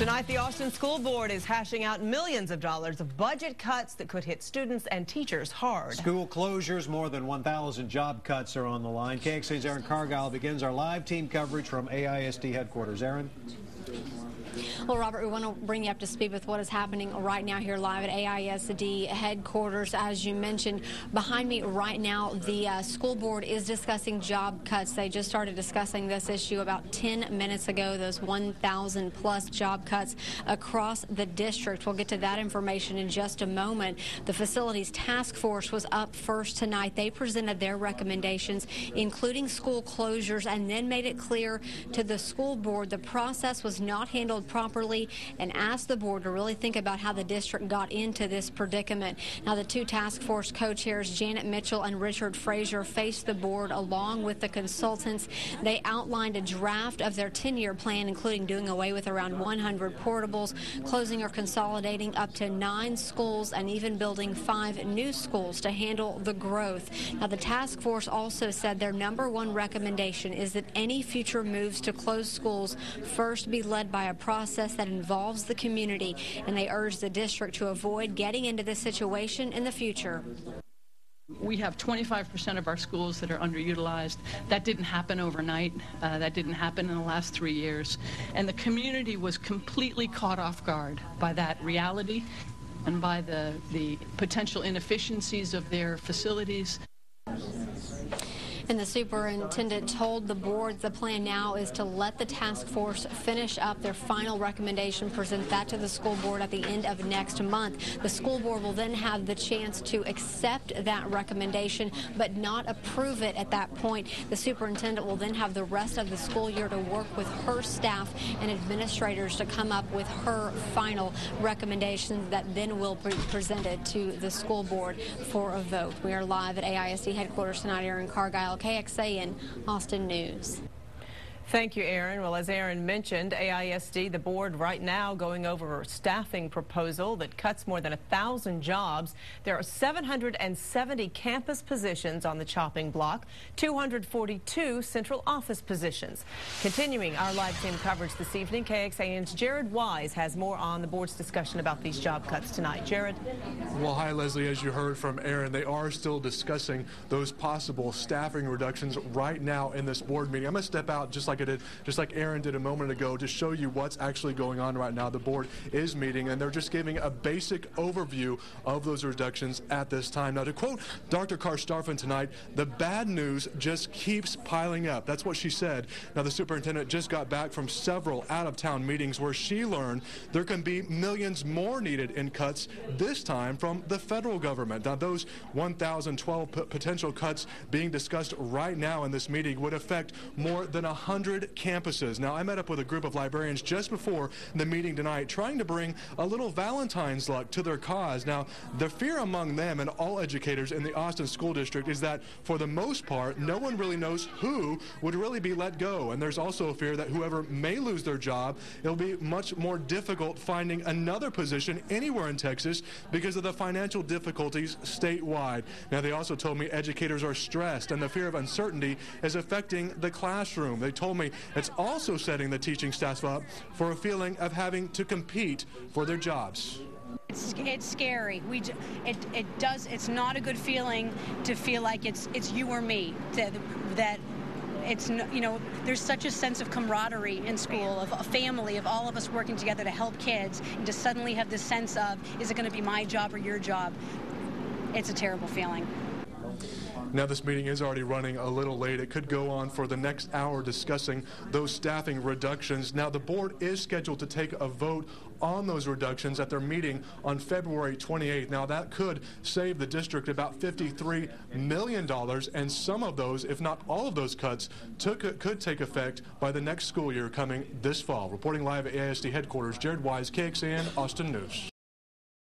Tonight, the Austin School Board is hashing out millions of dollars of budget cuts that could hit students and teachers hard. School closures, more than 1,000 job cuts are on the line. KXAN's Aaron Cargile begins our live team coverage from AISD headquarters. Aaron? Well, Robert, we want to bring you up to speed with what is happening right now here live at AISD headquarters. As you mentioned, behind me right now, the school board is discussing job cuts. They just started discussing this issue about 10 minutes ago, those 1,000 plus job cuts across the district. We'll get to that information in just a moment. The facilities task force was up first tonight. They presented their recommendations, including school closures, and then made it clear to the school board the process was not handled properly and asked the board to really think about how the district got into this predicament. Now, the two task force co-chairs, Janet Mitchell and Richard Frazier, faced the board along with the consultants. They outlined a draft of their 10-year plan, including doing away with around 100 portables, closing or consolidating up to 9 schools, and even building 5 new schools to handle the growth. Now, the task force also said their #1 recommendation is that any future moves to close schools first be led by a process that involves the community, and they urge the district to avoid getting into this situation in the future. We have 25% of our schools that are underutilized. That didn't happen overnight. That didn't happen in the last 3 years. And the community was completely caught off guard by that reality and by the potential inefficiencies of their facilities. And the superintendent told the board the plan now is to let the task force finish up their final recommendation, present that to the school board at the end of next month. The school board will then have the chance to accept that recommendation but not approve it at that point. The superintendent will then have the rest of the school year to work with her staff and administrators to come up with her final recommendations that then will be presented to the school board for a vote. We are live at AISD headquarters tonight. Aaron Cargile, KXAN Austin News. Thank you, Aaron. Well, as Aaron mentioned, AISD, the board right now going over a staffing proposal that cuts more than 1,000 jobs. There are 770 campus positions on the chopping block, 242 central office positions. Continuing our live team coverage this evening, KXAN's Jared Wise has more on the board's discussion about these job cuts tonight. Jared? Well, hi, Leslie. As you heard from Aaron, they are still discussing those possible staffing reductions right now in this board meeting. I'm going to step out just like Aaron did a moment ago, to show you what's actually going on right now. The board is meeting, and they're just giving a basic overview of those reductions at this time. Now, to quote Dr. Karstafen tonight, the bad news just keeps piling up. That's what she said. Now, the superintendent just got back from several out-of-town meetings where she learned there can be millions more needed in cuts, this time from the federal government. Now, those 1,012 potential cuts being discussed right now in this meeting would affect more than 100 campuses. Now, I met up with a group of librarians just before the meeting tonight, trying to bring a little Valentine's luck to their cause. Now, the fear among them and all educators in the Austin School District is that, for the most part, no one really knows who would really be let go. And there's also a fear that whoever may lose their job, it'll be much more difficult finding another position anywhere in Texas because of the financial difficulties statewide. Now, they also told me educators are stressed, and the fear of uncertainty is affecting the classroom. They told me it's also setting the teaching staff up for a feeling of having to compete for their jobs. It's scary. It's not a good feeling to feel like it's you or me, that it's, you know, there's such a sense of camaraderie in school, of a family, of all of us working together to help kids, and to suddenly have this sense of, is it going to be my job or your job? It's a terrible feeling. Now, this meeting is already running a little late. It could go on for the next hour discussing those staffing reductions. Now, the board is scheduled to take a vote on those reductions at their meeting on February 28th. Now, that could save the district about $53 million, and some of those, if not all of those cuts, could take effect by the next school year coming this fall. Reporting live at AISD headquarters, Jared Wise, KXAN Austin News.